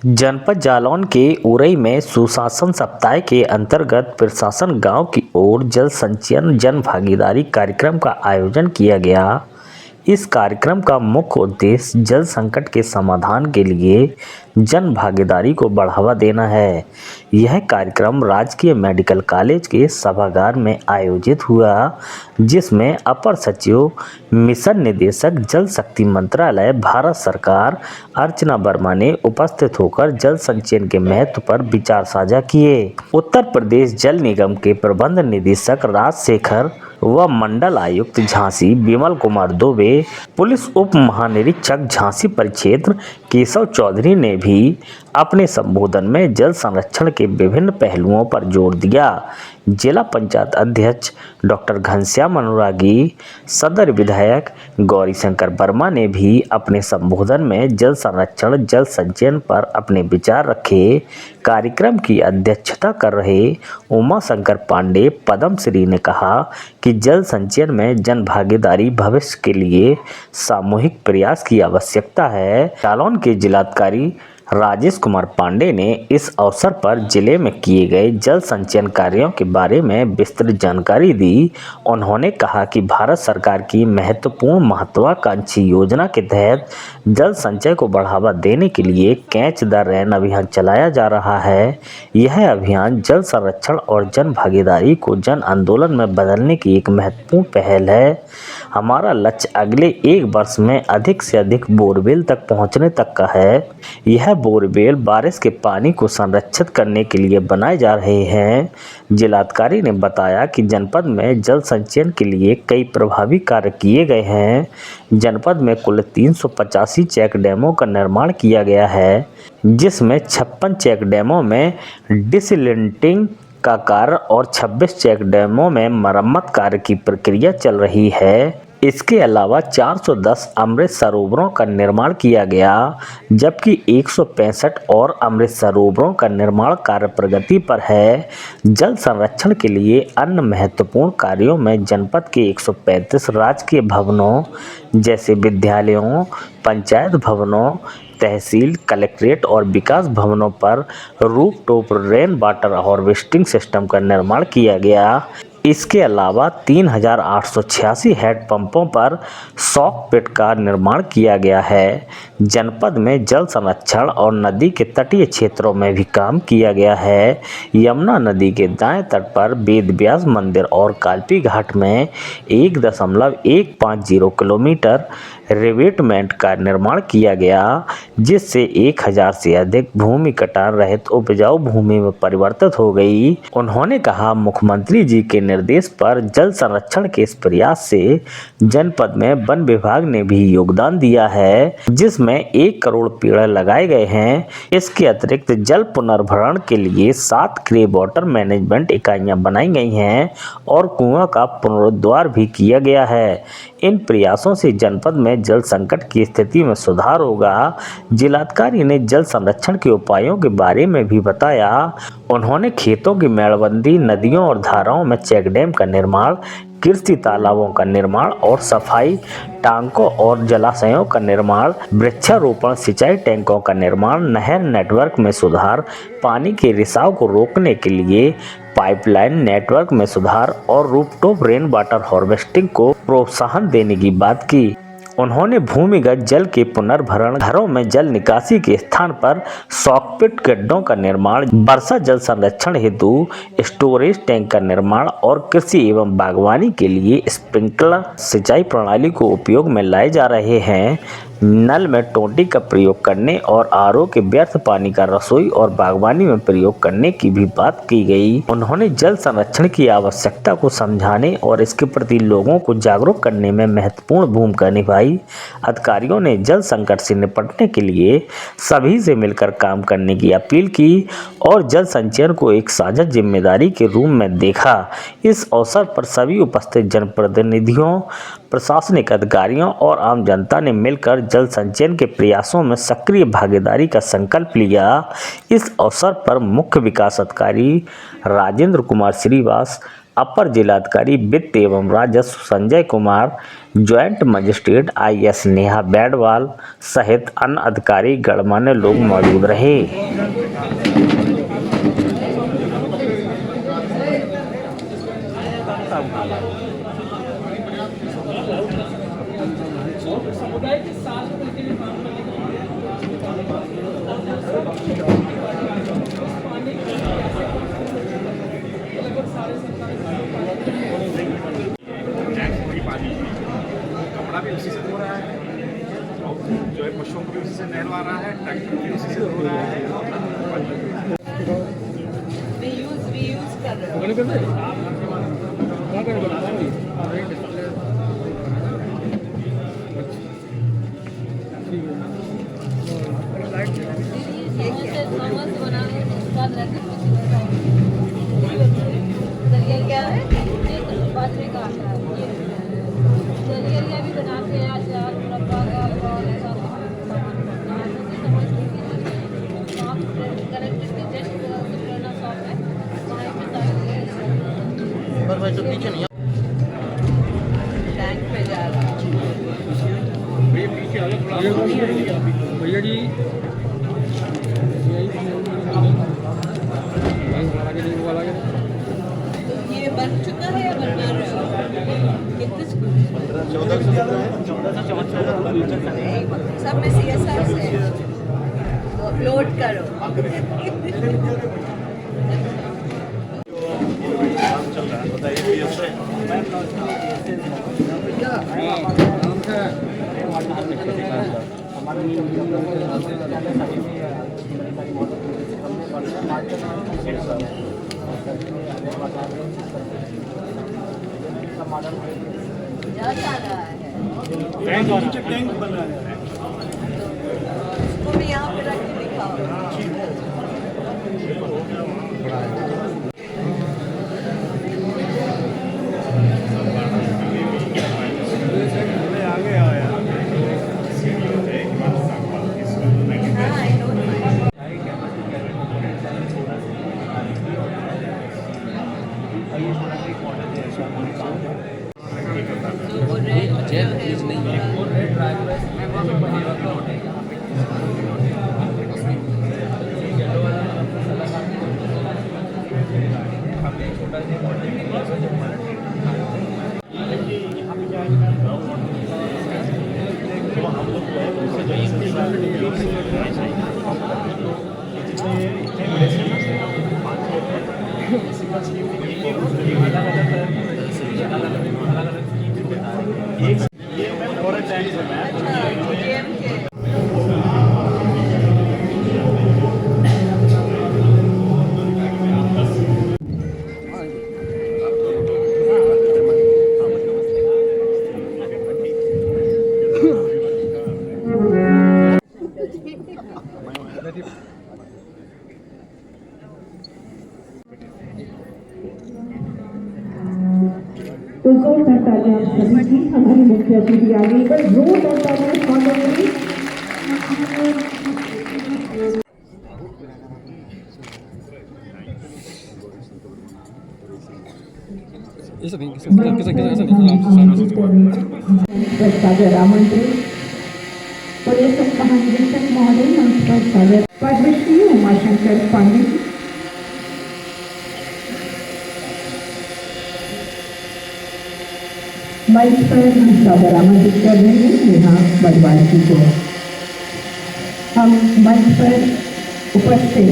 जनपद जालौन के उरई में सुशासन सप्ताह के अंतर्गत प्रशासन गांव की ओर जल संचयन जन भागीदारी कार्यक्रम का आयोजन किया गया। इस कार्यक्रम का मुख्य उद्देश्य जल संकट के समाधान के लिए जन भागीदारी को बढ़ावा देना है। यह कार्यक्रम राजकीय मेडिकल कॉलेज के सभागार में आयोजित हुआ, जिसमें अपर सचिव मिशन निदेशक जल शक्ति मंत्रालय भारत सरकार अर्चना वर्मा ने उपस्थित होकर जल संचयन के महत्व पर विचार साझा किए। उत्तर प्रदेश जल निगम के प्रबंध निदेशक राजशेखर व मंडल आयुक्त झांसी विमल कुमार दुबे, पुलिस उप महानिरीक्षक झांसी परिक्षेत्र केशव चौधरी ने भी अपने संबोधन में जल संरक्षण के विभिन्न पहलुओं पर जोर दिया। जिला पंचायत अध्यक्ष डॉक्टर घनश्याम अनुरागी, सदर विधायक गौरीशंकर वर्मा ने भी अपने संबोधन में जल संरक्षण जल संचयन पर अपने विचार रखे। कार्यक्रम की अध्यक्षता कर रहे उमा शंकर पांडे पद्मश्री ने कहा कि जल संचयन में जन भागीदारी भविष्य के लिए सामूहिक प्रयास की आवश्यकता है। जालौन के जिलाधिकारी राजेश कुमार पांडे ने इस अवसर पर जिले में किए गए जल संचयन कार्यों के बारे में विस्तृत जानकारी दी। उन्होंने कहा कि भारत सरकार की महत्वपूर्ण महत्वाकांक्षी योजना के तहत जल संचय को बढ़ावा देने के लिए कैच द रेन अभियान चलाया जा रहा है। यह अभियान जल संरक्षण और जन भागीदारी को जन आंदोलन में बदलने की एक महत्वपूर्ण पहल है। हमारा लक्ष्य अगले 1 वर्ष में अधिक से अधिक बोरवेल तक पहुंचने तक का है। यह बोरवेल बारिश के पानी को संरक्षित करने के लिए बनाए जा रहे हैं। जिलाधिकारी ने बताया कि जनपद में जल संचयन के लिए कई प्रभावी कार्य किए गए हैं। जनपद में कुल 385 चेक डैमों का निर्माण किया गया है, जिसमें 56 चेक डैमों में डिसलिंटिंग का कार्य और 26 चेक डैमों में मरम्मत कार्य की प्रक्रिया चल रही है। इसके अलावा 410 अमृत सरोवरों का निर्माण किया गया, जबकि 165 और अमृत सरोवरों का निर्माण कार्य प्रगति पर है। जल संरक्षण के लिए अन्य महत्वपूर्ण कार्यों में जनपद के 135 राजकीय भवनों जैसे विद्यालयों, पंचायत भवनों, तहसील, कलेक्ट्रेट और विकास भवनों पर rooftop rain water harvesting system का निर्माण किया गया। इसके अलावा 3886 हैंडपंपों पर सॉक पिट का निर्माण किया गया है। जनपद में जल संरक्षण और नदी के तटीय क्षेत्रों में भी काम किया गया है। यमुना नदी के दाएं तट पर वेद व्यास मंदिर और कालपी घाट में 1.150 किलोमीटर रिवेटमेंट का निर्माण किया गया, जिससे 1000 से अधिक भूमि कटान रहित उपजाऊ भूमि में परिवर्तित हो गई। उन्होंने कहा, मुख्यमंत्री जी के निर्देश पर जल संरक्षण के इस प्रयास से जनपद में वन विभाग ने भी योगदान दिया है, जिसमें 1 करोड़ पेड़ लगाए गए हैं। इसके अतिरिक्त जल पुनर्भरण के लिए 7 ग्रे वाटर मैनेजमेंट इकाइयां बनाई गई हैं और कुआं का पुनरुद्धार भी किया गया है। इन प्रयासों से जनपद में जल संकट की स्थिति में सुधार होगा। जिलाधिकारी ने जल संरक्षण के उपायों के बारे में भी बताया। उन्होंने खेतों की मेड़बंदी, नदियों और धाराओं में चेक डैम का निर्माण, कृषि तालाबों का निर्माण और सफाई, टांकों और जलाशयों का निर्माण, वृक्षारोपण, सिंचाई टैंकों का निर्माण, नहर नेटवर्क में सुधार, पानी के रिसाव को रोकने के लिए पाइपलाइन नेटवर्क में सुधार और रूफटॉप रेन वाटर हार्वेस्टिंग को प्रोत्साहन देने की बात की। उन्होंने भूमिगत जल के पुनर्भरण, घरों में जल निकासी के स्थान पर सॉकपिट गड्ढों का निर्माण, वर्षा जल संरक्षण हेतु स्टोरेज टैंक का निर्माण और कृषि एवं बागवानी के लिए स्प्रिंकलर सिंचाई प्रणाली को उपयोग में लाए जा रहे हैं। नल में टोंटी का प्रयोग करने और आरओ के व्यर्थ पानी का रसोई और बागवानी में प्रयोग करने की भी बात की गई। उन्होंने जल संरक्षण की आवश्यकता को समझाने और इसके प्रति लोगों को जागरूक करने में महत्वपूर्ण भूमिका निभाई। अधिकारियों ने जल संकट से निपटने के लिए सभी से मिलकर काम करने की अपील की और जल संचयन को एक साझा जिम्मेदारी के रूप में देखा। इस अवसर पर सभी उपस्थित जनप्रतिनिधियों, प्रशासनिक अधिकारियों और आम जनता ने मिलकर जल संचयन के प्रयासों में सक्रिय भागीदारी का संकल्प लिया। इस अवसर पर मुख्य विकास अधिकारी राजेंद्र कुमार श्रीवास, अपर जिलाधिकारी वित्त एवं राजस्व Sanjay Kumar, joint magistrate IS Neha Badwal सहित अन्य अधिकारी गणमान्य लोग मौजूद रहे। कपड़ा भी उसी से धो रहा है, जो है पशुओं को भी उसी से नहलवा रहा है, ट्रैक्टर भी उसी से धो रहा है। क्या है बाजरे का आटा दलिया भी बनाते हैं। अचार मुरब्बा का आप कलेक्टर के जस्ट सुप्रेरणा शॉप है वहाँ पर भाई तो पीछे नहीं टैंक पे जा रहा है पीछे आगे थोड़ा भैया जी ये बन चुका है या बनना रहा है? कितने 14 सब में CSR से अपलोड करो। टैंक बन रहा है, उसको भी यहाँ पे रख के दिखाओ। तो जोरदार तालियां आप सभी की हमारी मुख्य अतिथि आ गई पर जोरदार तालियां स्वागत करें। सागर आमंत्रित पुलिस महानिरीक्षक महोदय नमस्कार सागर पद्मश्री उमाशंकर पांडे मंच पर हम सादर आमंत्रित कर रहे हैं नेहा बैडवाल जी को। हम मंच पर उपस्थित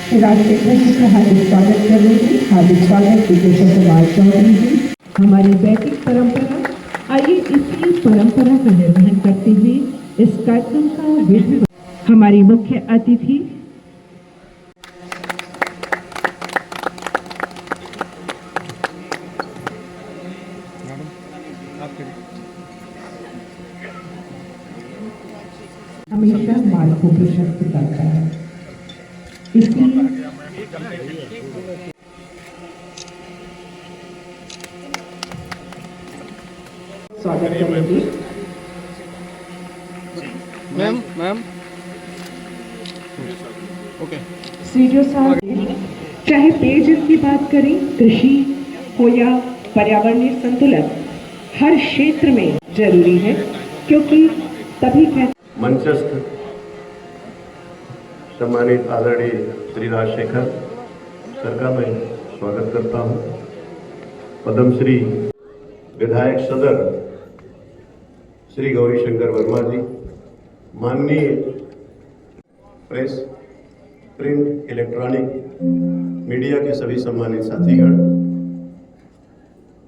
श्री राजशेखर जी का हार्दिक स्वागत कर रहे हैं। हार्दिक स्वागत केशव कुमार चौधरी जी। हमारी वैदिक परंपरा, आइए इसी परंपरा का निर्वहन करते हुए इस कार्यक्रम का विधि हमारी मुख्य अतिथि हमेशा माल को प्रशस्त करता है। इसलिए स्वागत करेंगे मैम ओके। सीडीओ साहब चाहे पेयजल की बात करें, कृषि, हो या पर्यावरणीय संतुलन, हर क्षेत्र में जरूरी है, क्योंकि तभी मंचस्थ सम्मानित आदरणीय श्री राजशेखर सर का मैं स्वागत करता हूं। पद्मश्री विधायक सदर श्री गौरीशंकर वर्मा जी, माननीय प्रेस, प्रिंट, इलेक्ट्रॉनिक मीडिया के सभी सम्मानित साथीगण,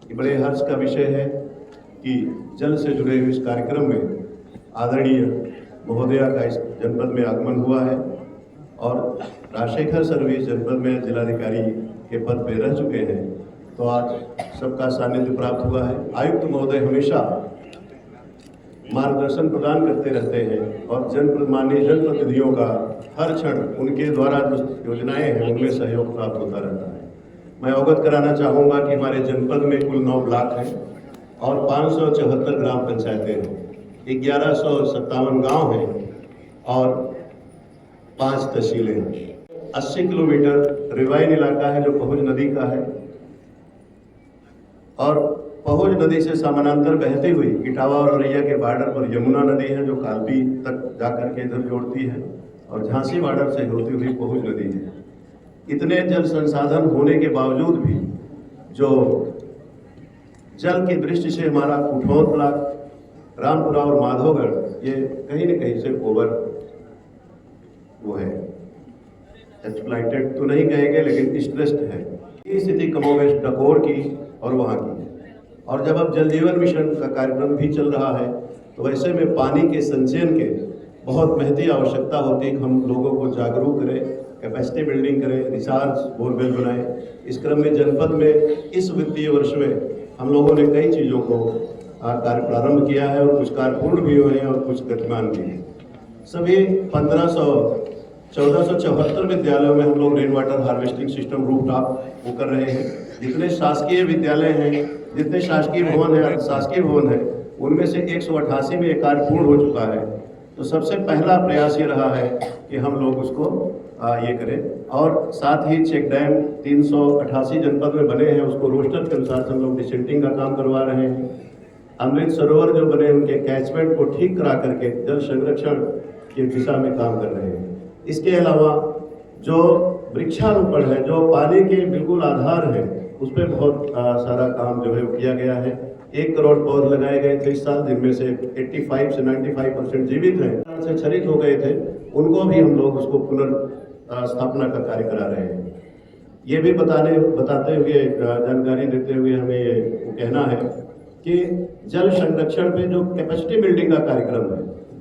ये बड़े हर्ष का विषय है कि जल से जुड़े हुए इस कार्यक्रम में आदरणीय महोदया का इस जनपद में आगमन हुआ है और राजशेखर सर भी इस जनपद में जिलाधिकारी के पद पर रह चुके हैं, तो आज सबका सानिध्य प्राप्त हुआ है। आयुक्त महोदय हमेशा मार्गदर्शन प्रदान करते रहते हैं और माननीय जनप्रतिनिधियों का हर क्षण उनके द्वारा जो योजनाएं हैं उनमें सहयोग प्राप्त होता रहता है। मैं अवगत कराना चाहूँगा कि हमारे जनपद में कुल 9 ब्लॉक हैं और 574 ग्राम पंचायतें हैं, 1157 गांव हैं और 5 तहसीलें हैं। 80 किलोमीटर रिवाइन इलाका है जो पहुज नदी का है और पहुज नदी से समानांतर बहती हुई इटावा और औरैया के बॉर्डर पर यमुना नदी है जो कालपी तक जाकर के इधर जोड़ती है और झांसी बॉर्डर से होती हुई पहुज नदी है। इतने जल संसाधन होने के बावजूद भी जो जल की दृष्टि से हमारा कुठौत ब्लॉक, रामपुरा और माधोगढ़ ये कहीं न कहीं से ओवर वो है, एक्सप्लॉइटेड तो नहीं कहेंगे लेकिन स्ट्रेस्ड है। ये स्थिति कमोवेश डकोर की और वहाँ की है। और जब अब जल जीवन मिशन का कार्यक्रम भी चल रहा है तो वैसे में पानी के संचयन के बहुत महती आवश्यकता होती है कि हम लोगों को जागरूक करें, कैपेसिटी बिल्डिंग करें, रिचार्ज बोरवेल बनाएं। इस क्रम में जनपद में इस वित्तीय वर्ष में हम लोगों ने कई चीज़ों को कार्य प्रारंभ किया है और कुछ कार्य पूर्ण भी हुए हैं और कुछ गतिमान भी हैं। सभी 1474 विद्यालयों में हम लोग rain water harvesting system rooftop वो कर रहे हैं। जितने शासकीय विद्यालय हैं, जितने शासकीय भवन हैं, शासकीय भवन है, उनमें से 188 में एक कार्य पूर्ण हो चुका है। तो सबसे पहला प्रयास ये रहा है कि हम लोग उसको ये करें और साथ ही चेक डैम 388 जनपद में बने हैं, उसको रोस्टर के अनुसार हम लोग डिसेंटिंग का काम करवा रहे हैं। अमृत सरोवर जो बने उनके कैचमेंट को ठीक करा करके जल संरक्षण की दिशा में काम कर रहे हैं। इसके अलावा जो वृक्षारोपण है, जो पानी के बिल्कुल आधार है, उस पर बहुत सारा काम जो है वो किया गया है। 1 करोड़ पौधे लगाए गए थे इस साल, जिनमें से 85 से 95% जीवित हैं, से क्षरित हो गए थे, उनको भी हम लोग उसको पुनर्स्थापना का कार्य करा रहे हैं। ये भी बताते हुए जानकारी देते हुए हमें ये कहना है कि जल संरक्षण पे जो कैपेसिटी बिल्डिंग का कार्यक्रम है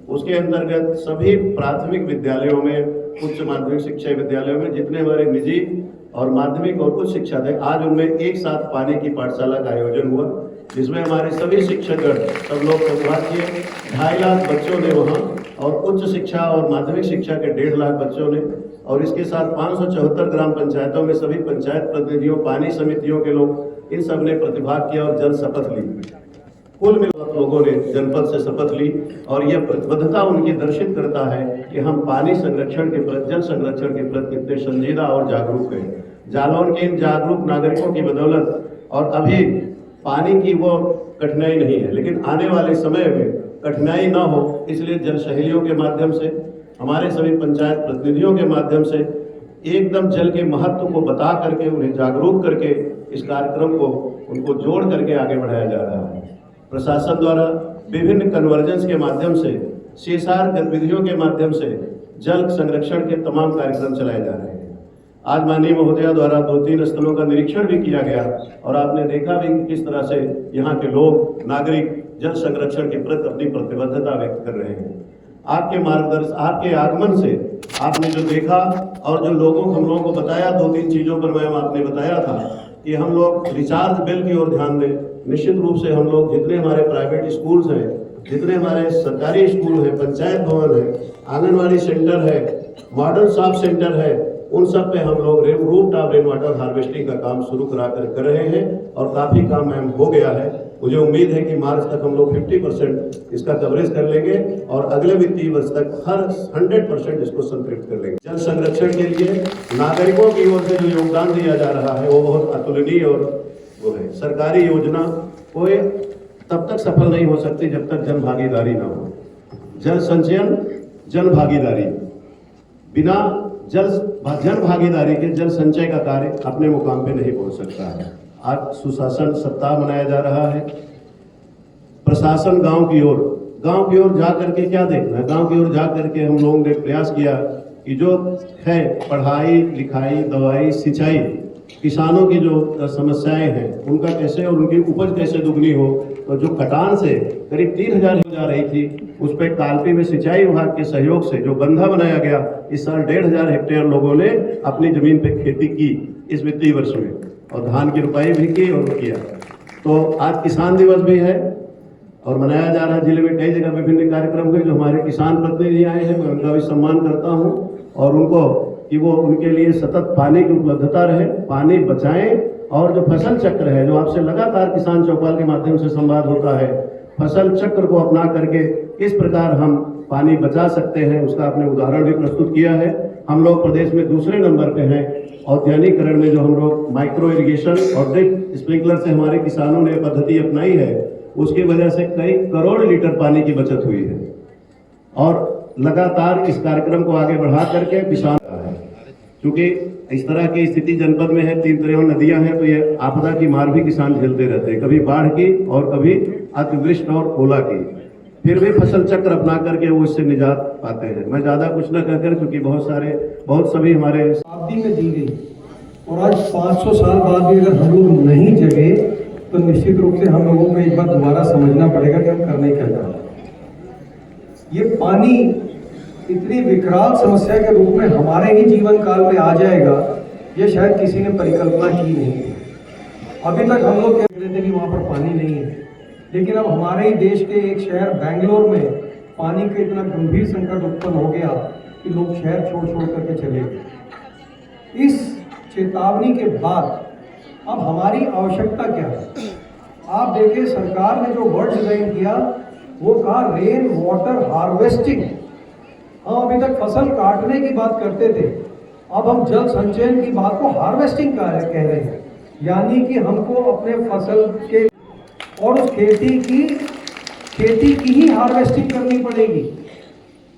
उसके अंतर्गत सभी प्राथमिक विद्यालयों में, उच्च माध्यमिक शिक्षा विद्यालयों में जितने हमारे निजी और माध्यमिक और उच्च शिक्षा थे, आज उनमें एक साथ पानी की पाठशाला का आयोजन हुआ, जिसमें हमारे सभी शिक्षकगण सब लोग प्रतिभाग किए। 2.5 लाख बच्चों ने वहाँ और उच्च शिक्षा और माध्यमिक शिक्षा के 1.5 लाख बच्चों ने, और इसके साथ 574 ग्राम पंचायतों में सभी पंचायत प्रतिनिधियों, पानी समितियों के लोग, इन सब ने प्रतिभाग किया और जल शपथ ली। कुल मिलाकर लोगों ने जनपद से शपथ ली और यह प्रतिबद्धता उनकी दर्शित करता है कि हम पानी संरक्षण के प्रति, जल संरक्षण के प्रति कितने संजीदा और जागरूक हैं। जालौन के इन जागरूक नागरिकों की बदौलत और अभी पानी की वो कठिनाई नहीं है, लेकिन आने वाले समय में कठिनाई ना हो, इसलिए जल सहेलियों के माध्यम से, हमारे सभी पंचायत प्रतिनिधियों के माध्यम से एकदम जल के महत्व को बता करके, उन्हें जागरूक करके इस कार्यक्रम को उनको जोड़ करके आगे बढ़ाया जा रहा है। प्रशासन द्वारा विभिन्न कन्वर्जेंस के माध्यम से, CSR गतिविधियों के माध्यम से जल संरक्षण के तमाम कार्यक्रम चलाए जा रहे हैं। आज माननीय महोदया द्वारा 2-3 स्थलों का निरीक्षण भी किया गया और आपने देखा भी कि किस तरह से यहाँ के लोग, नागरिक जल संरक्षण के प्रति अपनी प्रतिबद्धता व्यक्त कर रहे हैं। आपके मार्गदर्शन, आपके आगमन से आपने जो देखा और जो लोगों को, हम लोगों को बताया, 2-3 चीज़ों पर मैम आपने बताया था कि हम लोग रिचार्ज बिल की ओर ध्यान दें। निश्चित रूप से हम लोग जितने हमारे प्राइवेट स्कूल्स हैं, जितने हमारे सरकारी स्कूल हैं, पंचायत भवन है, आंगनवाड़ी सेंटर है, मॉडल शॉप सेंटर है, उन सब पे हम लोग रूफटॉप रेन वाटर हार्वेस्टिंग का काम शुरू कर रहे हैं और काफ़ी काम मैम हो गया है। मुझे उम्मीद है कि मार्च तक हम लोग 50% इसका कवरेज कर लेंगे और अगले वित्तीय वर्ष तक हर 100% इसको संतृप्त कर लेंगे। जल संरक्षण के लिए नागरिकों की ओर से जो योगदान दिया जा रहा है वो बहुत अतुलनीय और वो है। सरकारी योजना कोई तब तक सफल नहीं हो सकती जब तक जन भागीदारी ना हो। जल संचयन, जन भागीदारी, बिना जन भागीदारी के जल संचय का कार्य अपने मुकाम पे नहीं पहुंच सकता है। आज सुशासन सप्ताह मनाया जा रहा है। प्रशासन गांव की ओर जा करके क्या देखना है, गांव की ओर जा करके हम लोगों ने प्रयास किया कि जो है पढ़ाई लिखाई, दवाई, सिंचाई, किसानों की जो समस्याएं हैं उनका कैसे और उनकी उपज कैसे दुगनी हो। तो जो कटान से करीब 3000 हो जा रही थी, उस पर कालपी में सिंचाई विभाग के सहयोग से जो बंधा बनाया गया, इस साल 1500 हेक्टेयर लोगों ने अपनी जमीन पे खेती की इस वित्तीय वर्ष में, और धान की रुपाई भी की और किया। तो आज किसान दिवस भी है और मनाया जा रहा है। जिले में कई जगह विभिन्न कार्यक्रम हुए। जो हमारे किसान प्रतिनिधि आए हैं, मैं उनका भी सम्मान करता हूं और उनको कि वो उनके लिए सतत पानी की उपलब्धता रहे, पानी बचाएं, और जो फसल चक्र है, जो आपसे लगातार किसान चौपाल के माध्यम से संवाद होता है, फसल चक्र को अपना करके किस प्रकार हम पानी बचा सकते हैं, उसका आपने उदाहरण भी प्रस्तुत किया है। हम लोग प्रदेश में दूसरे नंबर पे हैं औद्यानिकरण में। जो हम लोग माइक्रो इरिगेशन और ड्रिप स्प्रिंकलर से हमारे किसानों ने पद्धति अपनाई है, उसकी वजह से कई करोड़ लीटर पानी की बचत हुई है। और लगातार इस कार्यक्रम को आगे बढ़ा करके किसान है, क्योंकि इस तरह की स्थिति जनपद में है, 3 नदियां हैं, तो ये आपदा की मार भी किसान झेलते रहते हैं, कभी बाढ़ की और कभी अतिवृष्टि और ओला की। फिर भी फसल चक्र अपना करके वो इससे निजात पाते हैं। मैं ज़्यादा कुछ न कहकर, क्योंकि बहुत सभी हमारे शताब्दी में दी गई, और आज 500 साल बाद भी अगर हम लोग नहीं जगे तो निश्चित रूप से हम लोगों को एक बार दोबारा समझना पड़ेगा कि हम करने क्या जा रहे हैं। ये पानी इतनी विकराल समस्या के रूप में हमारे ही जीवन काल में आ जाएगा, ये शायद किसी ने परिकल्पना की नहीं है। अभी तक हम लोग कह रहे थे कि वहाँ पर पानी नहीं है, लेकिन अब हमारे ही देश के एक शहर बेंगलोर में पानी का इतना गंभीर संकट उत्पन्न हो गया कि लोग शहर छोड़ करके चले गए। इस चेतावनी के बाद अब हमारी आवश्यकता क्या है? आप देखिए, सरकार ने जो वर्ड डिजाइन किया वो कहा रेन वाटर हार्वेस्टिंग। हम अभी तक फसल काटने की बात करते थे, अब हम जल संचयन की बात को हार्वेस्टिंग कह रहे हैं। यानी कि हमको अपने फसल के और उस खेती की ही हार्वेस्टिंग करनी पड़ेगी।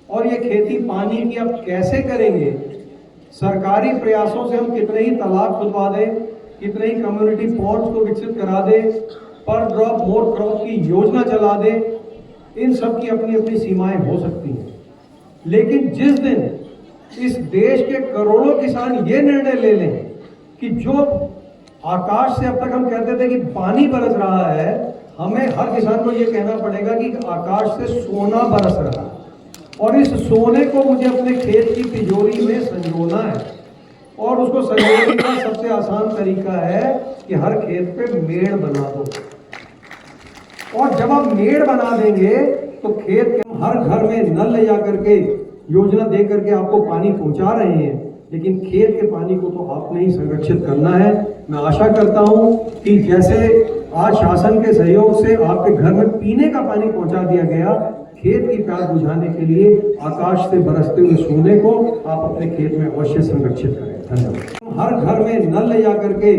और ये खेती पानी की अब कैसे करेंगे? सरकारी प्रयासों से हम कितने ही तालाब खुदवा दें, कितने ही कम्युनिटी पॉन्ड्स को विकसित करा दें, पर ड्रॉप मोर क्रॉप की योजना चला दें, इन सब की अपनी अपनी सीमाएं हो सकती हैं। लेकिन जिस दिन इस देश के करोड़ों किसान ये निर्णय ले लें कि जो आकाश से अब तक हम कहते थे कि पानी बरस रहा है, हमें हर किसान को ये कहना पड़ेगा कि आकाश से सोना बरस रहा है, और इस सोने को मुझे अपने खेत की तिजोरी में संजोना है। और उसको संजोने का सबसे आसान तरीका है कि हर खेत पे मेड़ बना दो। और जब आप मेड़ बना देंगे तो खेत के हर घर में नल ले जा करके योजना दे करके आपको पानी पहुंचा रहे हैं, लेकिन खेत के पानी को तो आपने ही संरक्षित करना है। मैं आशा करता हूं कि जैसे आज शासन के सहयोग से आपके घर में पीने का पानी पहुंचा दिया गया, खेत की प्यास बुझाने के लिए आकाश से बरसते हुए सोने को आप अपने खेत में अवश्य संरक्षित करें। धन्यवाद। हर घर में नल ले जा करके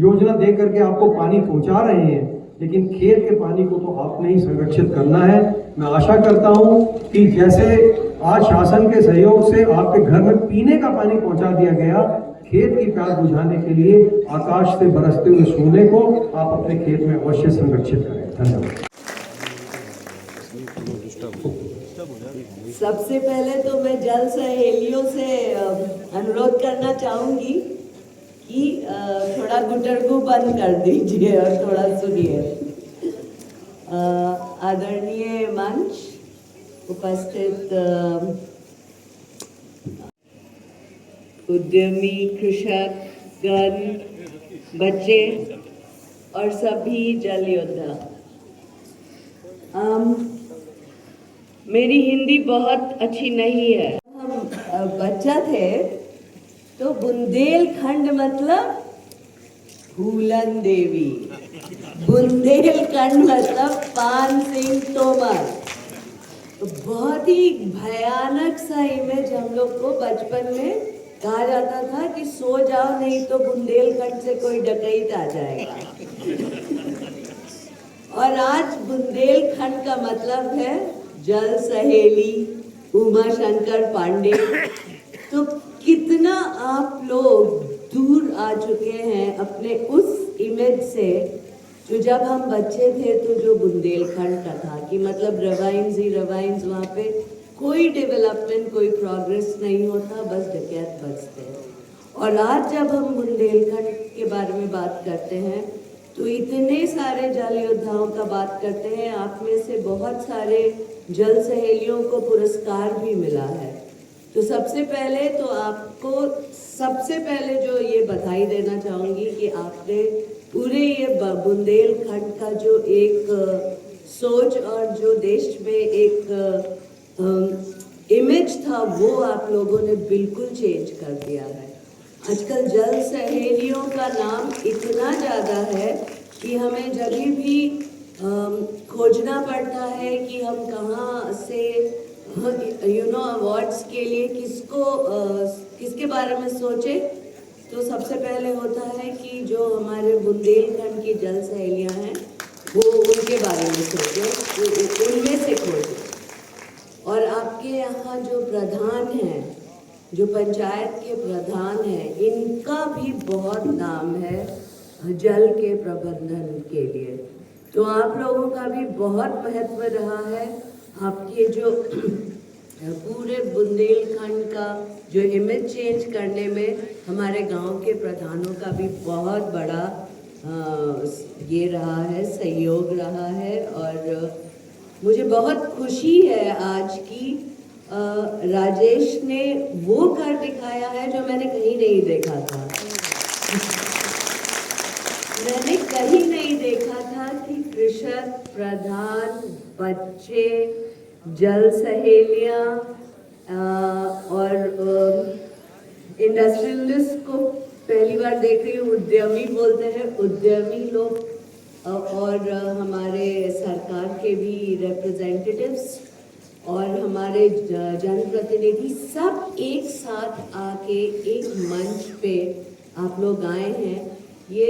योजना दे करके आपको पानी पहुंचा रहे हैं, लेकिन खेत के पानी को तो आपने ही संरक्षित करना है। मैं आशा करता हूं कि जैसे आज शासन के सहयोग से आपके घर में पीने का पानी पहुंचा दिया गया, खेत की प्यास बुझाने के लिए आकाश से बरसते हुए सोने को आप अपने खेत में अवश्य संरक्षित करें। धन्यवाद। सबसे पहले तो मैं जल सहेलियों से अनुरोध करना चाहूंगी कि थोड़ा गुटरगू बंद कर दीजिए और थोड़ा सुनिए। आदरणीय मंच, उपस्थित उद्यमी, कृषक गण, बच्चे और सभी जल योद्धा, मेरी हिंदी बहुत अच्छी नहीं है। हम बच्चा थे तो बुंदेलखंड मतलब फूलन देवी, बुंदेलखंड मतलब पान सिंह तोमर। तो बहुत ही भयानक सा इमेज हम लोग को बचपन में कहा जाता था कि सो जाओ नहीं तो बुंदेलखंड से कोई डकैत आ जाएगा। और आज बुंदेलखंड का मतलब है जल सहेली, उमा शंकर पांडे। तो कितना आप लोग दूर आ चुके हैं अपने उस इमेज से जो जब हम बच्चे थे तो जो बुंदेलखंड का था कि मतलब रवाइंस ही रवाइंस, वहाँ पे कोई डेवलपमेंट, कोई प्रोग्रेस नहीं होता, बस डकैत बचते हैं। और आज जब हम बुंदेलखंड के बारे में बात करते हैं तो इतने सारे जल योद्धाओं का बात करते हैं। आप में से बहुत सारे जल सहेलियों को पुरस्कार भी मिला है। तो सबसे पहले तो आपको सबसे पहले जो ये बधाई देना चाहूँगी कि आपने पूरे ये बुंदेलखंड का जो एक सोच और जो देश में एक इमेज था वो आप लोगों ने बिल्कुल चेंज कर दिया है। आजकल जल सहेलियों का नाम इतना ज़्यादा है कि हमें जब भी खोजना पड़ता है कि हम कहाँ से अवार्ड्स के लिए किसके बारे में सोचे, तो सबसे पहले होता है कि जो हमारे बुंदेलखंड की जल सहेलियाँ हैं वो उनके बारे में सोचें, उनमें से खोजें। और आपके यहाँ जो प्रधान हैं, जो पंचायत के प्रधान हैं, इनका भी बहुत नाम है जल के प्रबंधन के लिए। तो आप लोगों का भी बहुत महत्व रहा है। आपके जो पूरे बुंदेलखंड का जो इमेज चेंज करने में हमारे गांव के प्रधानों का भी बहुत बड़ा ये रहा है, सहयोग रहा है। और मुझे बहुत खुशी है आज की राजेश ने वो कर दिखाया है जो मैंने कहीं नहीं देखा था। मैंने कहीं नहीं देखा था कि कृषक, प्रधान, बच्चे, जल सहेलियाँ और इंडस्ट्रियलिस्ट को पहली बार देख रही हूँ। उद्यमी बोलते हैं, उद्यमी लोग और हमारे सरकार के भी रिप्रेजेंटेटिव्स और हमारे जनप्रतिनिधि सब एक साथ आके एक मंच पे आप लोग आए हैं। ये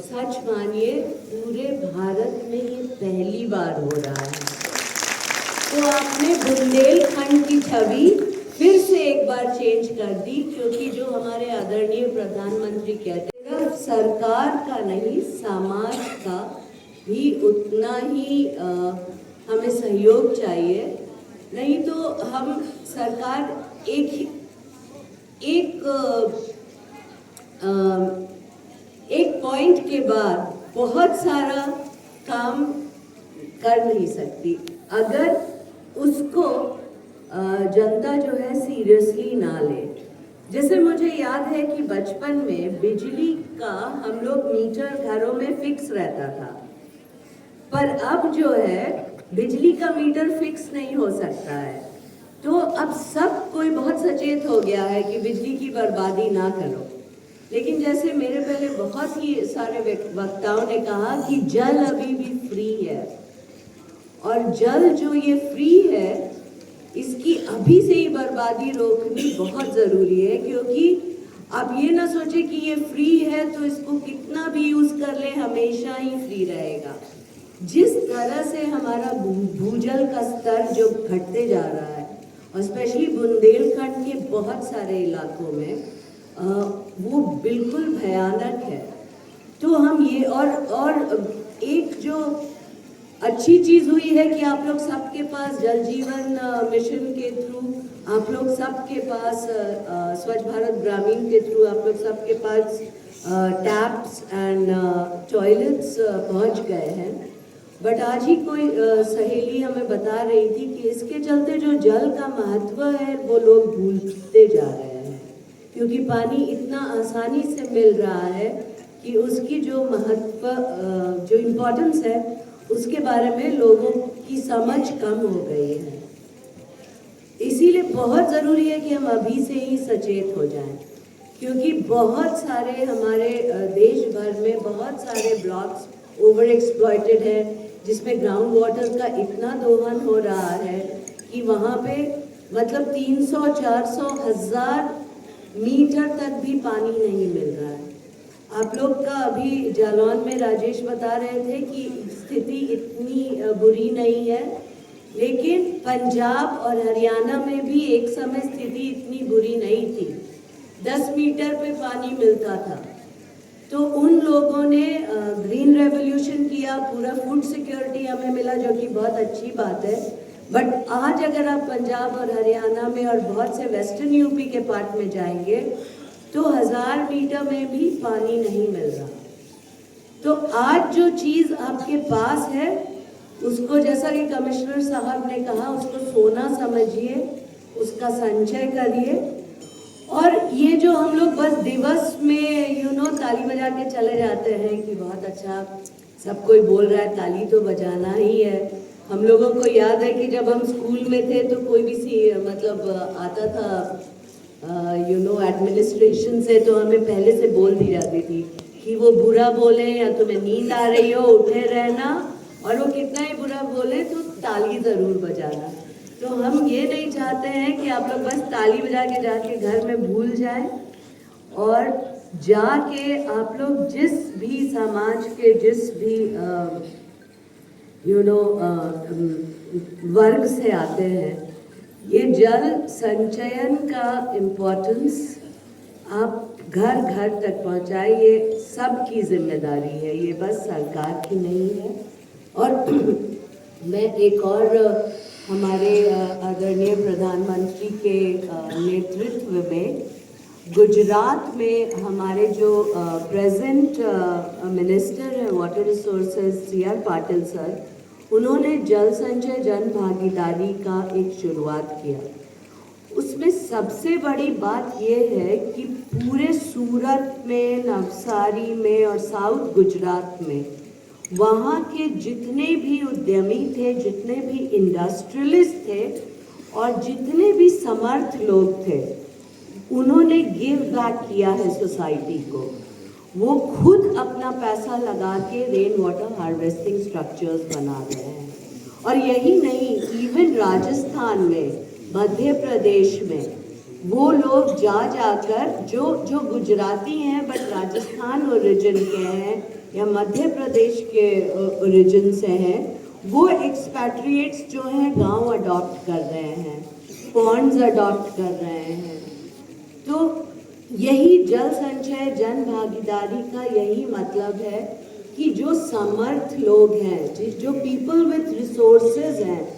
सच मानिए पूरे भारत में ये पहली बार हो रहा है। तो आपने बुंदेलखंड की छवि फिर से एक बार चेंज कर दी, क्योंकि जो हमारे आदरणीय प्रधानमंत्री कहते हैं, सिर्फ सरकार का नहीं, समाज का भी उतना ही हमें सहयोग चाहिए। नहीं तो हम सरकार एक पॉइंट के बाद बहुत सारा काम कर नहीं सकती अगर उसको जनता जो है सीरियसली ना ले। जैसे मुझे याद है कि बचपन में बिजली का हम लोग मीटर घरों में फिक्स रहता था, पर अब जो है बिजली का मीटर फिक्स नहीं हो सकता है। तो अब सब कोई बहुत सचेत हो गया है कि बिजली की बर्बादी ना करो। लेकिन जैसे मेरे पहले बहुत ही सारे वक्ताओं ने कहा कि जल अभी भी फ्री है, और जल जो ये फ्री है इसकी अभी से ही बर्बादी रोकनी बहुत ज़रूरी है। क्योंकि आप ये ना सोचे कि ये फ्री है तो इसको कितना भी यूज़ कर ले हमेशा ही फ्री रहेगा। जिस तरह से हमारा भूजल का स्तर जो घटते जा रहा है, और स्पेशली बुंदेलखंड के बहुत सारे इलाकों में वो बिल्कुल भयानक है। तो हम ये और एक जो अच्छी चीज़ हुई है कि आप लोग सबके पास जल जीवन मिशन के थ्रू, आप लोग सबके पास स्वच्छ भारत ग्रामीण के थ्रू आप लोग सबके पास टैप्स एंड टॉयलेट्स पहुंच गए हैं। बट आज ही कोई सहेली हमें बता रही थी कि इसके चलते जो जल का महत्व है वो लोग भूलते जा रहे हैं, क्योंकि पानी इतना आसानी से मिल रहा है कि उसकी जो महत्व, जो इम्पोर्टेंस है उसके बारे में लोगों की समझ कम हो गई है। इसीलिए बहुत ज़रूरी है कि हम अभी से ही सचेत हो जाएं, क्योंकि बहुत सारे हमारे देश भर में बहुत सारे ब्लॉक्स ओवर एक्सप्लॉइटेड है, जिसमें ग्राउंड वाटर का इतना दोहन हो रहा है कि वहाँ पे मतलब 300, 400, 1000 मीटर तक भी पानी नहीं मिल रहा है। आप लोग का अभी जालौन में राजेश बता रहे थे कि स्थिति इतनी बुरी नहीं है, लेकिन पंजाब और हरियाणा में भी एक समय स्थिति इतनी बुरी नहीं थी, 10 मीटर पे पानी मिलता था। तो उन लोगों ने ग्रीन रेवोल्यूशन किया, पूरा फूड सिक्योरिटी हमें मिला, जो कि बहुत अच्छी बात है। बट आज अगर आप पंजाब और हरियाणा में और बहुत से वेस्टर्न यूपी के पार्ट में जाएंगे तो 1000 मीटर में भी पानी नहीं मिल रहा। तो आज जो चीज़ आपके पास है उसको, जैसा कि कमिश्नर साहब ने कहा, उसको सोना समझिए, उसका संचय करिए। और ये जो हम लोग बस दिवस में ताली बजा के चले जाते हैं कि बहुत अच्छा, सब कोई बोल रहा है, ताली तो बजाना ही है। हम लोगों को याद है कि जब हम स्कूल में थे तो कोई भी मतलब आता था एडमिनिस्ट्रेशन से, तो हमें पहले से बोल दी जाती थी कि वो बुरा बोले या तुम्हें नींद आ रही हो उठे रहना, और वो कितना ही बुरा बोले तो ताली ज़रूर बजाना। तो हम ये नहीं चाहते हैं कि आप लोग बस ताली बजा के जाके घर में भूल जाएं, और जाके आप लोग जिस भी समाज के जिस भी वर्ग से आते हैं, ये जल संचयन का इम्पोर्टेंस आप घर घर तक पहुंचाए। ये सबकी जिम्मेदारी है, ये बस सरकार की नहीं है। और मैं एक और हमारे आदरणीय प्रधानमंत्री के नेतृत्व में गुजरात में हमारे जो प्रेजेंट मिनिस्टर हैं water resources CR Patil sir, उन्होंने जल संचय जन भागीदारी का एक शुरुआत किया। उसमें सबसे बड़ी बात ये है कि पूरे सूरत में, नवसारी में और साउथ गुजरात में वहाँ के जितने भी उद्यमी थे, जितने भी इंडस्ट्रियलिस्ट थे और जितने भी समर्थ लोग थे, उन्होंने गिव बैक किया है सोसाइटी को। वो खुद अपना पैसा लगा के रेन वाटर हार्वेस्टिंग स्ट्रक्चर्स बना रहे हैं। और यही नहीं, इवन राजस्थान में, मध्य प्रदेश में वो लोग जाकर जो गुजराती हैं बट राजस्थान ओरिजिन के हैं या मध्य प्रदेश के ओरिजिन से हैं, वो एक्सपैट्रिएट्स जो हैं गांव अडॉप्ट कर रहे हैं, पॉन्ड्स अडॉप्ट कर रहे हैं। तो यही जल संचय जन भागीदारी का यही मतलब है कि जो समर्थ लोग हैं, जो पीपल विथ रिसोर्सेज हैं,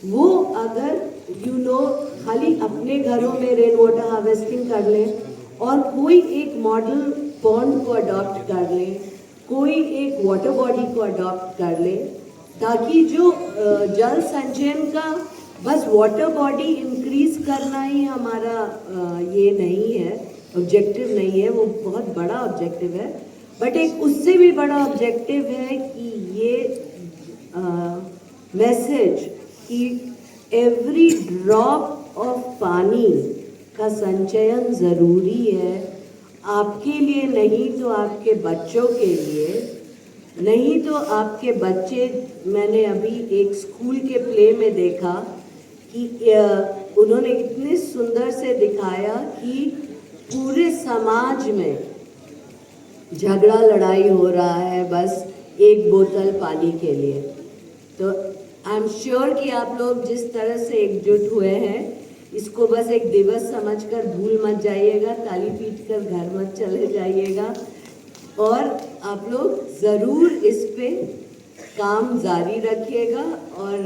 वो अगर खाली अपने घरों में रेन वाटर हार्वेस्टिंग कर लें और कोई एक मॉडल पॉन्ड को अडॉप्ट कर ले, कोई एक वाटर बॉडी को अडॉप्ट कर ले, ताकि जो जल संचयन का बस वाटर बॉडी इंक्रीज करना ही हमारा ये नहीं है, ऑब्जेक्टिव नहीं है, वो बहुत बड़ा ऑब्जेक्टिव है, बट एक उससे भी बड़ा ऑब्जेक्टिव है कि ये मैसेज कि एवरी ड्रॉप ऑफ पानी का संचयन ज़रूरी है, आपके लिए नहीं तो आपके बच्चों के लिए, नहीं तो आपके बच्चे। मैंने अभी एक स्कूल के प्ले में देखा कि उन्होंने इतने सुंदर से दिखाया कि पूरे समाज में झगड़ा लड़ाई हो रहा है बस एक बोतल पानी के लिए। तो आई एम श्योर कि आप लोग जिस तरह से एकजुट हुए हैं, इसको बस एक दिवस समझकर भूल मत जाइएगा, ताली पीट कर घर मत चले जाइएगा, और आप लोग ज़रूर इस पे काम जारी रखिएगा। और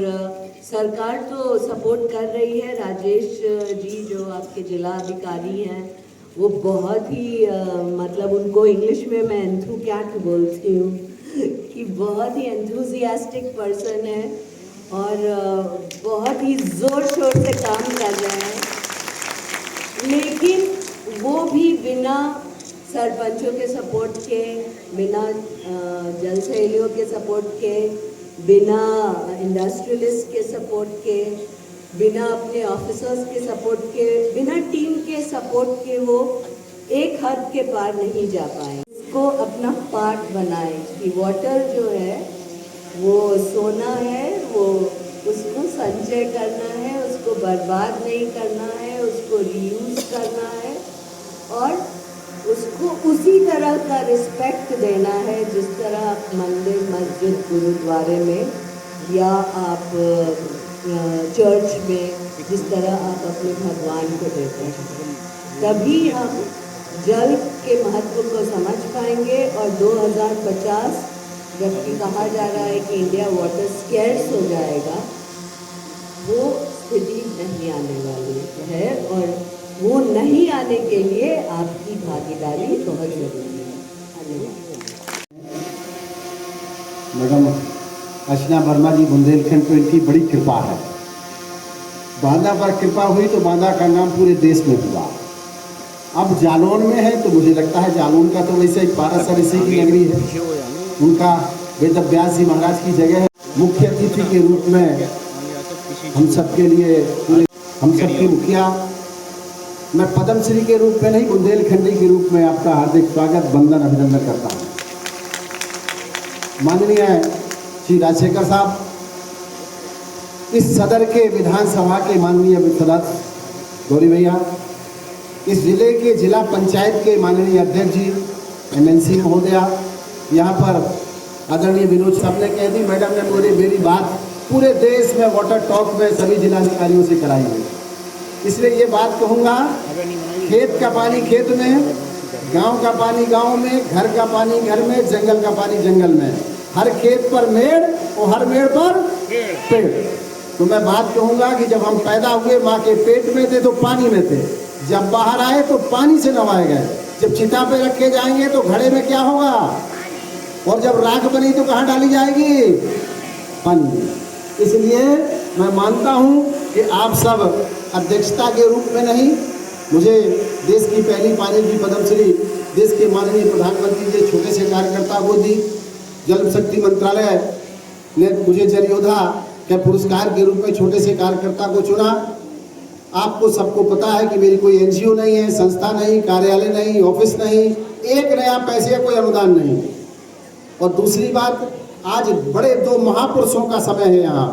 सरकार तो सपोर्ट कर रही है। राजेश जी जो आपके जिला अधिकारी हैं, वो बहुत ही मतलब उनको इंग्लिश में मैं एंथू कैट बोलती हूँ कि बहुत ही एंथुजियास्टिक पर्सन है और बहुत ही ज़ोर शोर से काम कर रहे हैं, लेकिन वो भी बिना सरपंचों के सपोर्ट के, बिना जल सहेलियों के सपोर्ट के, बिना इंडस्ट्रियलिस्ट के सपोर्ट के, बिना अपने ऑफिसर्स के सपोर्ट के, बिना टीम के सपोर्ट के वो एक हद के पार नहीं जा पाए। इसको अपना पार्ट बनाए कि वाटर जो है वो सोना है, वो उसको संचय करना है, उसको बर्बाद नहीं करना है, उसको रीयूज करना है उसको उसी तरह का रिस्पेक्ट देना है जिस तरह आप मंदिर, मस्जिद, गुरुद्वारे में या आप चर्च में जिस तरह आप अपने भगवान को देते हैं, तभी हम जल के महत्व को समझ पाएंगे। और 2050 जबकि कहा जा रहा है कि इंडिया वाटर स्कैर्स हो जाएगा, वो स्थिति नहीं आने वाली है और वो नहीं आने के लिए आपकी भागीदारी बहुत जरूरी है। धन्यवाद। मैडम अर्चना वर्मा जी, बुंदेलखंड पर इनकी बड़ी कृपा है। बांदा पर कृपा हुई तो बांदा का नाम पूरे देश में हुआ। अब जालौन में है तो मुझे लगता है जालौन का तो वैसे ही पारासर इसी की नगरी है, उनका वेद व्यास जी महाराज की जगह है। मुख्य अतिथि के रूप में हम सबके लिए पूरे हम सबकी मुखिया, मैं पद्मश्री के रूप में नहीं, बुंदेलखंडी के रूप में आपका हार्दिक स्वागत, वंदन, अभिनंदन करता हूँ। माननीय श्री राजशेखर साहब, इस सदर के विधानसभा के माननीय सदस्य गौरी भैया, इस जिले के जिला पंचायत के माननीय अध्यक्ष जी, MNC महोदया, यहाँ पर आदरणीय विनोद साहब ने कह दी, मैडम ने मेरी बात पूरे देश में वाटर टॉक में सभी जिलाधिकारियों से कराई है। इसलिए ये बात कहूँगा, खेत का पानी खेत में, गांव का पानी गांव में, घर का पानी घर में, जंगल का पानी जंगल में, हर खेत पर मेड़ और हर मेड़ पर पेड़। तो मैं बात कहूँगा कि जब हम पैदा हुए माँ के पेट में थे तो पानी में थे, जब बाहर आए तो पानी से नवाए गए, जब चिता पे रखे जाएंगे तो घड़े में क्या होगा, और जब राख बनी तो कहाँ डाली जाएगी, पानी। इसलिए मैं मानता हूँ कि आप सब अध्यक्षता के रूप में नहीं, मुझे देश की पहली पानी की पद्मश्री देश के माननीय प्रधानमंत्री जी छोटे से कार्यकर्ता को दी, जल शक्ति मंत्रालय ने मुझे जल योद्धा के पुरस्कार के रूप में छोटे से कार्यकर्ता को चुना। आपको सबको पता है कि मेरी कोई NGO नहीं है, संस्था नहीं, कार्यालय नहीं, ऑफिस नहीं, एक नया पैसे कोई अनुदान नहीं। और दूसरी बात, आज बड़े 2 महापुरुषों का समय है यहाँ।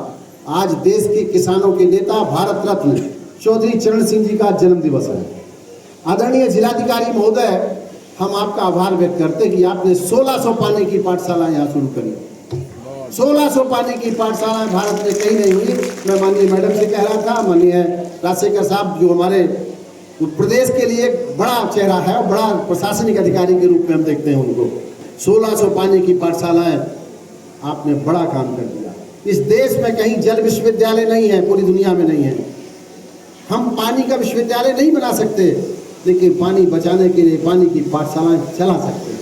आज देश के किसानों के नेता भारत रत्न चौधरी चरण सिंह जी का जन्म दिवस है। आदरणीय जिलाधिकारी महोदय, हम आपका आभार व्यक्त करते हैं कि आपने 1600 पानी की पाठशाला यहाँ शुरू करी। 1600 पानी की पाठशाला भारत में कहीं नहीं हुई। मैं माननीय मैडम से कह रहा था, माननीय राजशेखर साहब जो हमारे प्रदेश के लिए एक बड़ा चेहरा है और बड़ा प्रशासनिक अधिकारी के रूप में हम देखते हैं उनको। 1600 पानी की पाठशालाएं आपने बड़ा काम कर दिया। इस देश में कहीं जल विश्वविद्यालय नहीं है, पूरी दुनिया में नहीं है। हम पानी का विश्वविद्यालय नहीं बना सकते, लेकिन पानी बचाने के लिए पानी की पाठशालाएं चला सकते हैं।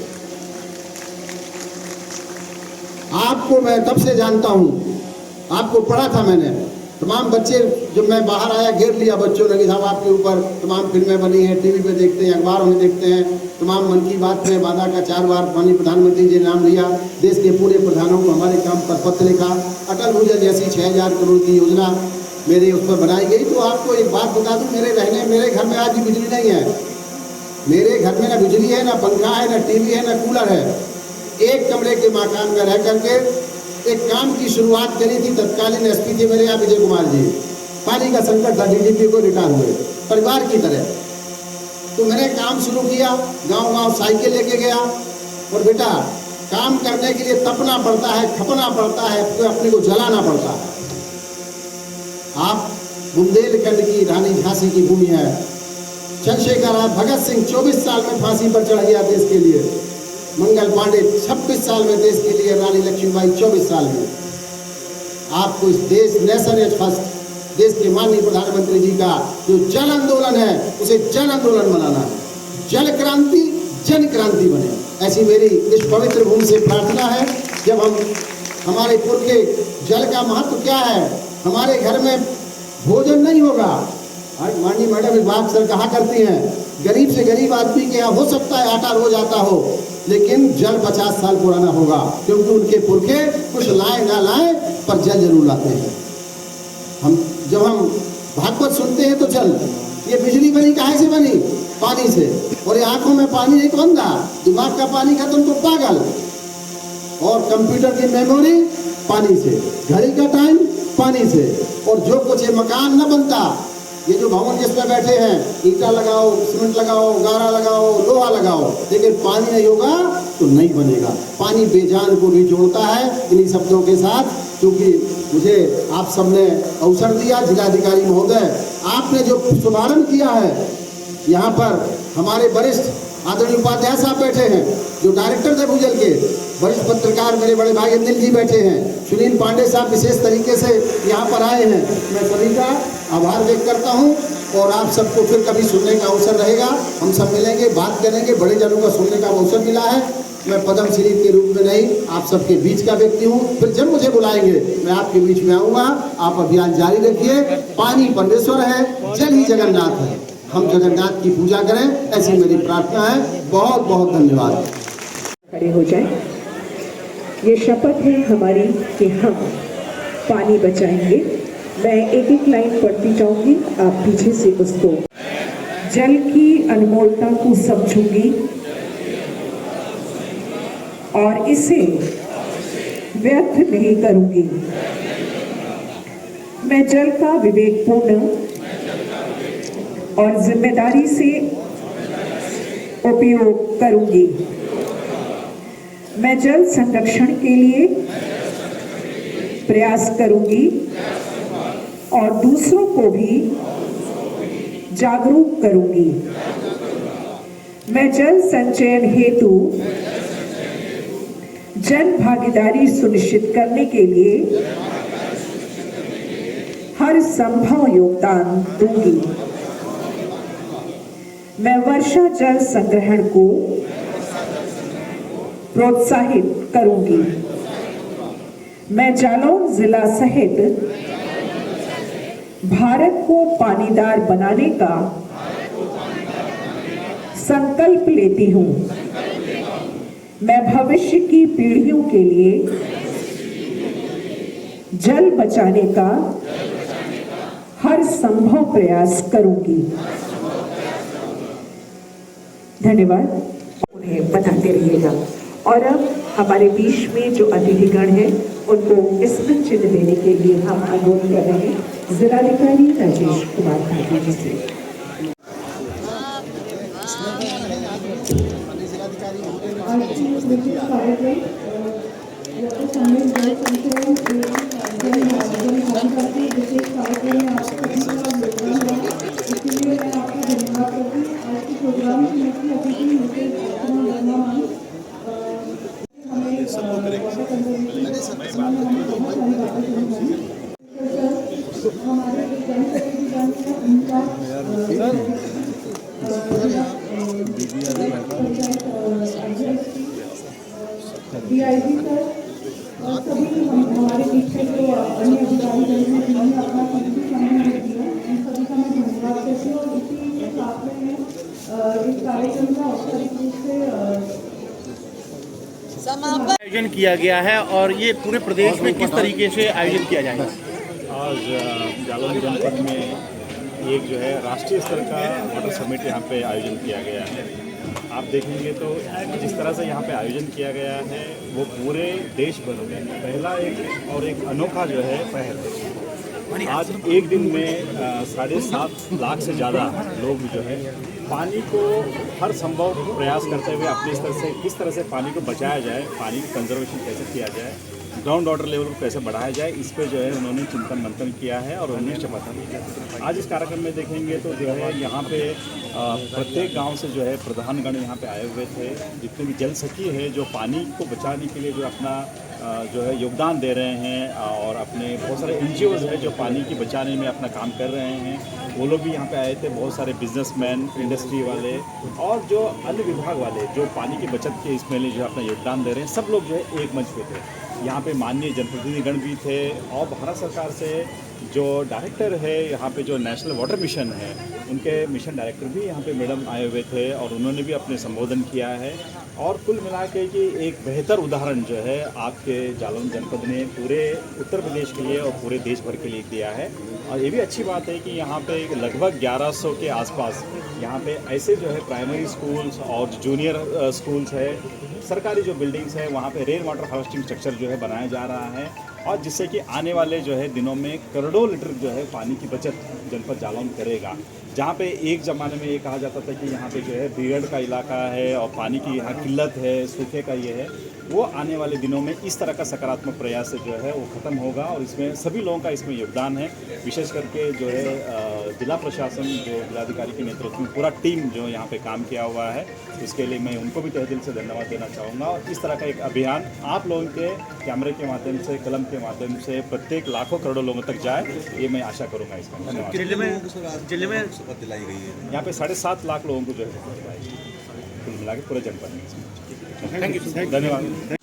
आपको मैं तब से जानता हूँ, आपको पढ़ा था मैंने। तमाम बच्चे, जब मैं बाहर आया घेर लिया बच्चों ने कि साहब आपके ऊपर तमाम फिल्में बनी हैं, टीवी पे देखते हैं, अखबारों में देखते हैं, तमाम मन की बात में बांदा का 4 बार माननीय प्रधानमंत्री जी ने नाम लिया, देश के पूरे प्रधानों को हमारे काम पर पत्र लिखा, अटल भूजल जैसी 6000 करोड़ की योजना मेरे उस पर बनाई गई। तो आपको एक बात बता दूं, मेरे घर में आज भी बिजली नहीं है। मेरे घर में ना बिजली है, ना पंखा है, ना टीवी है, ना कूलर है। एक कमरे के मकान में रह करके एक काम की शुरुआत करी थी तत्कालीन SP थे मेरे यहाँ विजय कुमार जी। पानी का संकट था, DGP को रिटायर हुए, परिवार की तरह। तो मैंने काम शुरू किया, गांव-गांव साइकिल लेके गया, और बेटा काम करने के लिए तपना पड़ता है, खपना पड़ता है, तो अपने को जलाना पड़ता है। आप बुंदेलखंड की रानी झांसी की भूमि है। चंद्रशेखर भगत सिंह 24 साल में फांसी पर चढ़ गया देश के लिए। मंगल पांडे 26 साल में देश के लिए, रानी लक्ष्मीबाई 24 साल में। आपको इस देश नेशन एज फर्स्ट देश के माननीय प्रधानमंत्री जी का जो जन आंदोलन है, उसे जन आंदोलन बनाना है। जल क्रांति जन क्रांति बने, ऐसी मेरी इस पवित्र भूमि से प्रार्थना है। जब हम हमारे पुरखे, जल का महत्व क्या है, हमारे घर में भोजन नहीं होगा। माननीय मैडम एक बात सर कहा करती हैं, गरीब से गरीब आदमी के यहाँ हो सकता है आटा रोज आता हो, लेकिन जल 50 साल पुराना होगा, क्योंकि उनके पुरखे कुछ लाए ना लाए पर जल जरूर लाते हैं। जब हम भागवत सुनते हैं तो जल, ये बिजली बनी काहे से बनी, पानी से। और ये आंखों में पानी नहीं तो अंधा, दिमाग का पानी खत्म तो पागल, और कंप्यूटर की मेमोरी पानी से, घड़ी का टाइम पानी से। और जो कुछ ये मकान न बनता, ये जो भवन जिस पे बैठे हैं, ईटा लगाओ, सीमेंट लगाओ, गारा लगाओ, लोहा लगाओ, लगाओ, लेकिन पानी नहीं होगा तो नहीं बनेगा। पानी बेजान को भी जोड़ता है। इन्हीं शब्दों के साथ, क्योंकि मुझे आप सबने अवसर दिया, जिलाधिकारी महोदय, आपने जो शुभारंभ किया है, यहाँ पर हमारे वरिष्ठ आदरणीय उपाध्याय साहब बैठे हैं, जो डायरेक्टर थे भूजल के, वरिष्ठ पत्रकार मेरे बड़े भाई अनिल जी बैठे हैं, सुनील पांडे साहब विशेष तरीके से यहाँ पर आए हैं। मैं सभी का आभार व्यक्त करता हूँ और आप सबको फिर कभी सुनने का अवसर रहेगा, हम सब मिलेंगे, बात करेंगे। बड़े जनों का सुनने का अवसर मिला है। मैं पद्म श्री के रूप में नहीं, आप सबके बीच का व्यक्ति हूँ। फिर जब मुझे बुलाएंगे मैं आपके बीच में आऊँगा। आप अभियान जारी रखिए। पानी परमेश्वर है, जल ही जगन्नाथ है। हम जगन्नाथ की पूजा करें, ऐसी मेरी प्रार्थना है। बहुत बहुत धन्यवाद। खड़े हो जाए। ये शपथ है हमारी कि हम पानी बचाएंगे। मैं एक एक लाइन पढ़ती जाऊंगी, आप पीछे से उसको। जल की अनमोलता को समझूंगी और इसे व्यर्थ नहीं करूंगी। मैं जल का विवेकपूर्ण और जिम्मेदारी से उपयोग करूंगी। मैं जल संरक्षण के लिए प्रयास करूंगी और दूसरों को भी जागरूक करूंगी। मैं जल संचयन हेतु जन भागीदारी सुनिश्चित करने के लिए हर संभव योगदान दूंगी। मैं वर्षा जल संग्रहण को प्रोत्साहित करूंगी। मैं जालौन जिला सहित भारत को पानीदार बनाने का संकल्प लेती हूं। मैं भविष्य की पीढ़ियों के लिए जल बचाने का हर संभव प्रयास करूंगी। धन्यवाद। उन्हें बताते रहिएगा। और अब हमारे बीच में जो अतिथिगण हैं उनको स्मृति चिन्ह देने के लिए हम अनुरोध कर रहे हैं जिलाधिकारी राजेश कुमार भाटी जी से। DIG सर और सभी हमारे बीच में जो अन्य अधिकारी हैं जिन्होंने अपना कीमती समय दिया, उन सभी का मैं धन्यवाद करती हूँ। और इसी के साथ में मैं इस कार्यक्रम का औपचारिक रूप से आयोजन किया गया है और ये पूरे प्रदेश में किस तरीके से आयोजित किया जाएगा? आज जालौन जनपद में एक जो है राष्ट्रीय स्तर का वाटर समिट यहाँ पे आयोजन किया गया है। आप देखेंगे तो जिस तरह से यहाँ पे आयोजन किया गया है वो पूरे देश भर में पहला एक अनोखा जो है पहल है। आज एक दिन में 7.5 लाख से ज़्यादा लोग जो है पानी को हर संभव प्रयास करते हुए अपने स्तर से किस तरह से पानी को बचाया जाए, पानी की कंजर्वेशन कैसे किया जाए, ग्राउंड वाटर लेवल को कैसे बढ़ाया जाए, इस पे जो है उन्होंने चिंतन मंथन किया है और उन्होंने शपथ ली। आज इस कार्यक्रम में देखेंगे तो जो है यहाँ पे प्रत्येक गांव से जो है प्रधानगण यहाँ पे आए हुए थे। जितने भी जल सखी है जो पानी को बचाने के लिए जो अपना जो है योगदान दे रहे हैं और अपने बहुत सारे NGOs है जो पानी की बचाने में अपना काम कर रहे हैं, वो लोग भी यहाँ पे आए थे। बहुत सारे बिजनेसमैन, इंडस्ट्री वाले और जो अन्य विभाग वाले जो पानी की बचत के इसमें जो अपना योगदान दे रहे हैं, सब लोग जो है एक मंच पे थे। यहाँ पे माननीय जनप्रतिनिधिगण भी थे और भारत सरकार से जो डायरेक्टर है यहाँ पे जो नेशनल वाटर मिशन है उनके मिशन डायरेक्टर भी यहाँ पे मैडम आए हुए थे और उन्होंने भी अपने संबोधन किया है। और कुल मिला के कि एक बेहतर उदाहरण जो है आपके जालौन जनपद ने पूरे उत्तर प्रदेश के लिए और पूरे देश भर के लिए दिया है। और ये भी अच्छी बात है कि यहाँ पे लगभग 1100 के आसपास यहाँ पे ऐसे जो है प्राइमरी स्कूल्स और जूनियर स्कूल्स है, सरकारी जो बिल्डिंग्स है वहाँ पे रेन वाटर हार्वेस्टिंग स्ट्रक्चर जो है बनाया जा रहा है और जिससे कि आने वाले जो है दिनों में करोड़ों लीटर जो है पानी की बचत जनपद जालौन करेगा। जहाँ पे एक ज़माने में ये कहा जाता था कि यहाँ पे जो है भीड़ का इलाका है और पानी की यहाँ किल्लत है, सूखे का ये है, वो आने वाले दिनों में इस तरह का सकारात्मक प्रयास से जो है वो ख़त्म होगा और इसमें सभी लोगों का इसमें योगदान है। विशेष करके जो है जिला प्रशासन, जो जिलाधिकारी के नेतृत्व में पूरा टीम जो यहाँ पे काम किया हुआ है, इसके लिए मैं उनको भी तहे दिल से धन्यवाद देना चाहूँगा। और इस तरह का एक अभियान आप लोगों के कैमरे के माध्यम से, कलम के माध्यम से प्रत्येक लाखों करोड़ों लोगों तक जाए, ये मैं आशा करूँगा इसमें। धन्यवाद। जिले में शपथ दिलाई गई है। यहाँ पे 7.5 लाख लोगों को जो है शपथ दिलाई कुल मिला के पूरे जनपद में। Thank you. धन्यवाद।